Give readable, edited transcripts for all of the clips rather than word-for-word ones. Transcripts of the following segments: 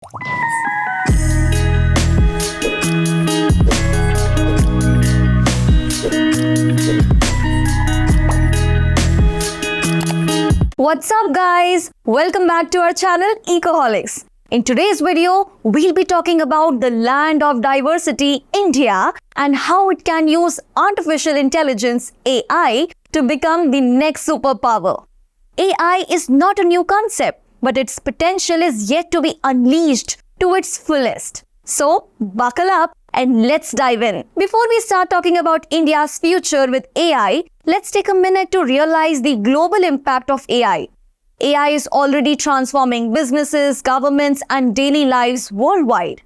What's up guys? Welcome back to our channel Ecoholics. In today's video, we'll be talking about the land of diversity, India, and how it can use artificial intelligence, AI, to become the next superpower. AI is not a new concept, but its potential is yet to be unleashed to its fullest. So, buckle up and let's dive in. Before we start talking about India's future with AI, let's take a minute to realize the global impact of AI. AI is already transforming businesses, governments, and daily lives worldwide.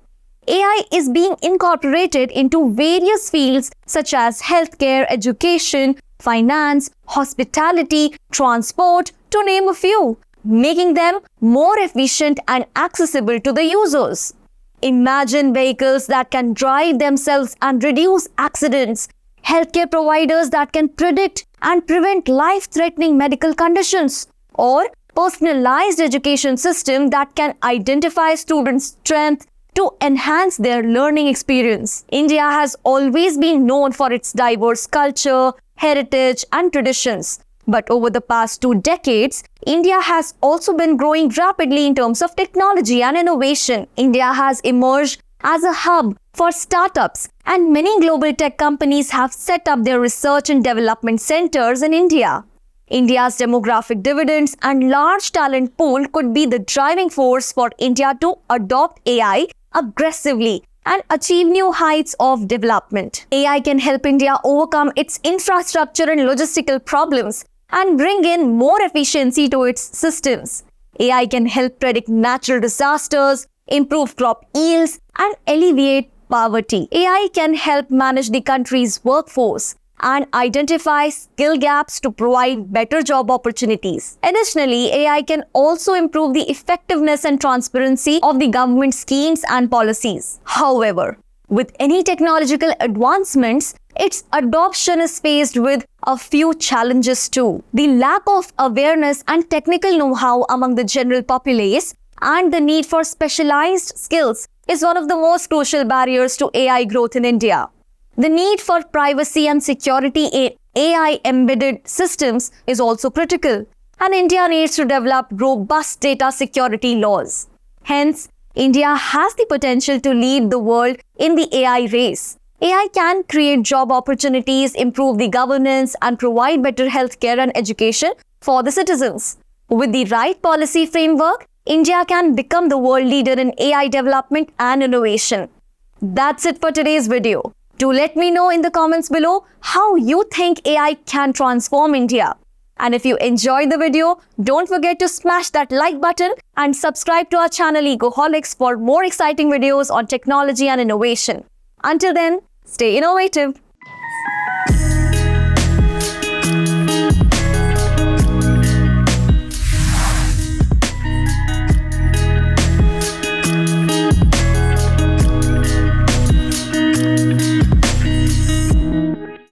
AI is being incorporated into various fields such as healthcare, education, finance, hospitality, transport, to name a few, making them more efficient and accessible to the users. Imagine vehicles that can drive themselves and reduce accidents, healthcare providers that can predict and prevent life-threatening medical conditions, or personalized education system that can identify students' strengths to enhance their learning experience. India has always been known for its diverse culture, heritage, and traditions. But over the past 2 decades, India has also been growing rapidly in terms of technology and innovation. India has emerged as a hub for startups, and many global tech companies have set up their research and development centers in India. India's demographic dividends and large talent pool could be the driving force for India to adopt AI aggressively and achieve new heights of development. AI can help India overcome its infrastructure and logistical problems and bring in more efficiency to its systems. AI can help predict natural disasters, improve crop yields, and alleviate poverty. AI can help manage the country's workforce and identify skill gaps to provide better job opportunities. Additionally, AI can also improve the effectiveness and transparency of the government schemes and policies. However, with any technological advancements, its adoption is faced with a few challenges too. The lack of awareness and technical know-how among the general populace and the need for specialized skills is one of the most crucial barriers to AI growth in India. The need for privacy and security in AI-embedded systems is also critical, and India needs to develop robust data security laws. Hence, India has the potential to lead the world in the AI race. AI can create job opportunities, improve the governance, and provide better healthcare and education for the citizens. With the right policy framework, India can become the world leader in AI development and innovation. That's it for today's video. Do let me know in the comments below how you think AI can transform India. And if you enjoyed the video, don't forget to smash that like button and subscribe to our channel Ecoholics for more exciting videos on technology and innovation. Until then, stay innovative.